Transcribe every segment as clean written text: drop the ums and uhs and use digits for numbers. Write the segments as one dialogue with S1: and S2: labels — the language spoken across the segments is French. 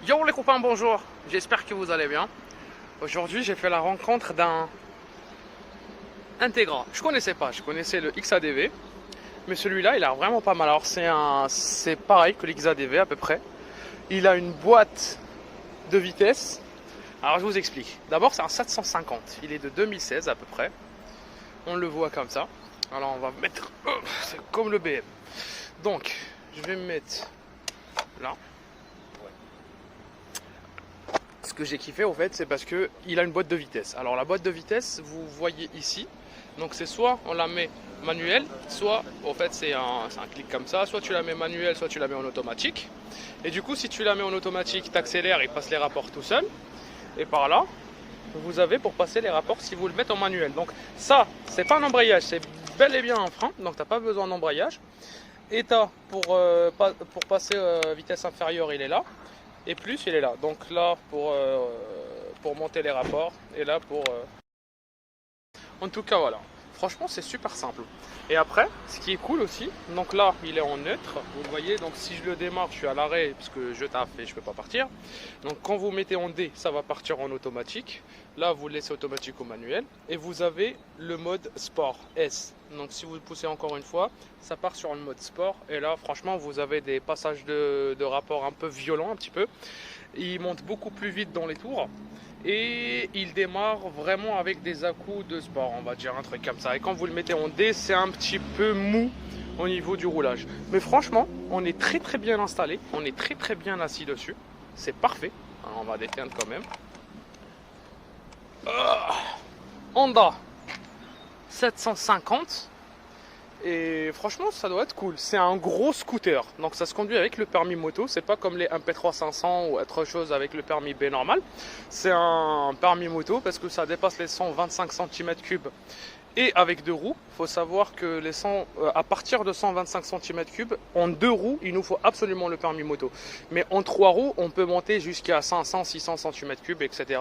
S1: Yo les copains, bonjour, j'espère que vous allez bien. Aujourd'hui j'ai fait la rencontre d'un Integra. Je connaissais pas, je connaissais le XADV, mais celui-là il a vraiment pas mal. Alors c'est pareil que l'XADV à peu près. Il a une boîte de vitesse. Alors je vous explique. D'abord c'est un 750, il est de 2016 à peu près. On le voit comme ça. Alors on va mettre, c'est comme le BM. Donc je vais me mettre là. Ce que j'ai kiffé au fait, c'est parce que il a une boîte de vitesse. Alors la boîte de vitesse, vous voyez ici. Donc c'est soit on la met manuelle, soit au fait c'est un clic comme ça, soit tu la mets manuelle, soit tu la mets en automatique. Et du coup si tu la mets en automatique, tu accélères, il passe les rapports tout seul. Et par là, vous avez pour passer les rapports si vous le mettez en manuel. Donc ça, c'est pas un embrayage, c'est bel et bien un frein, donc tu n'as pas besoin d'embrayage. Et pour passer vitesse inférieure, il est là. Et plus, il est là. Donc là, pour monter les rapports. Et là, En tout cas, voilà. Franchement, c'est super simple. Et après, ce qui est cool aussi, donc là, il est en neutre. Vous le voyez, donc si je le démarre, je suis à l'arrêt parce que je taffe et je ne peux pas partir. Donc quand vous mettez en D, ça va partir en automatique. Là, vous le laissez automatique au manuel. Et vous avez le mode sport, S. Donc si vous le poussez encore une fois, ça part sur le mode sport. Et là, franchement, vous avez des passages de rapport un peu violents, un petit peu. Il monte beaucoup plus vite dans les tours. Et il démarre vraiment avec des à-coups de sport, on va dire un truc comme ça. Et quand vous le mettez en D, c'est un petit peu mou au niveau du roulage. Mais franchement, on est très bien installé, on est très bien assis dessus. C'est parfait. Alors, on va déteindre quand même. Honda 750. Et franchement, ça doit être cool. C'est un gros scooter. Donc ça se conduit avec le permis moto. C'est pas comme les MP3 500 ou autre chose avec le permis B normal. C'est un permis moto parce que ça dépasse les 125 cm3. Et avec deux roues, il faut savoir que à partir de 125 cm3, en deux roues, il nous faut absolument le permis moto. Mais en trois roues, on peut monter jusqu'à 500, 600 cm3, etc.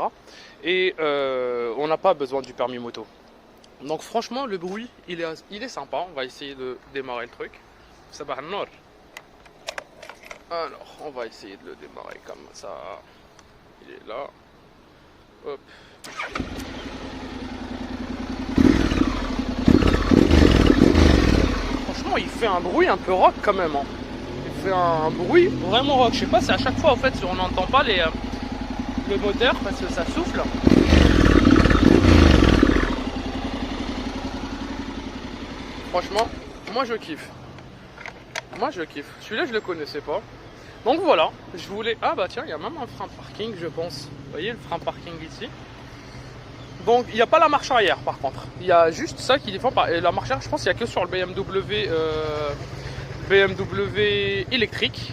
S1: Et on n'a pas besoin du permis moto. Donc franchement le bruit il est sympa, on va essayer de démarrer le truc. Ça va nord. Alors on va essayer de le démarrer comme ça. Il est là. Hop. Franchement il fait un bruit un peu rock quand même. Hein. Il fait un bruit vraiment rock. Je sais pas si à chaque fois en fait on n'entend pas le moteur parce que ça souffle. Franchement, moi je kiffe. Moi je kiffe. Celui-là je le connaissais pas. Donc voilà, je voulais... Ah bah tiens, il y a même un frein parking je pense. Vous voyez le frein parking ici. Donc il n'y a pas la marche arrière par contre. Il y a juste ça qui défend par... Et la marche arrière je pense qu'il n'y a que sur le BMW électrique.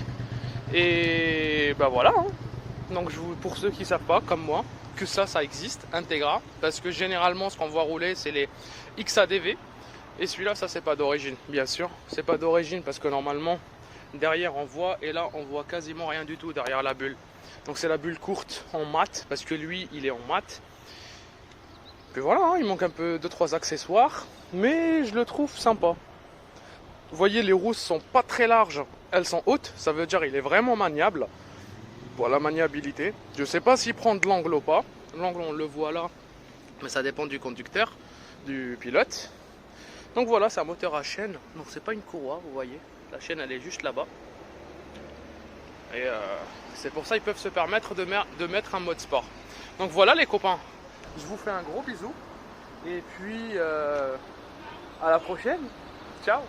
S1: Et bah voilà. Hein. Donc pour ceux qui ne savent pas, comme moi, que ça existe, Integra. Parce que généralement ce qu'on voit rouler c'est les XADV. Et celui-là, ça c'est pas d'origine, bien sûr. C'est pas d'origine parce que normalement, derrière on voit, et là on voit quasiment rien du tout derrière la bulle. Donc c'est la bulle courte en mat, parce que lui il est en mat. Puis voilà, hein, il manque un peu 2-3 accessoires, mais je le trouve sympa. Vous voyez, les roues sont pas très larges, elles sont hautes, ça veut dire il est vraiment maniable. Pour la maniabilité. Je sais pas s'il prend de l'angle ou pas. L'angle on le voit là, mais ça dépend du conducteur, du pilote. Donc voilà, c'est un moteur à chaîne, donc c'est pas une courroie, vous voyez. La chaîne elle est juste là-bas. Et c'est pour ça qu'ils peuvent se permettre de mettre un mode sport. Donc voilà les copains, je vous fais un gros bisou. Et puis à la prochaine. Ciao.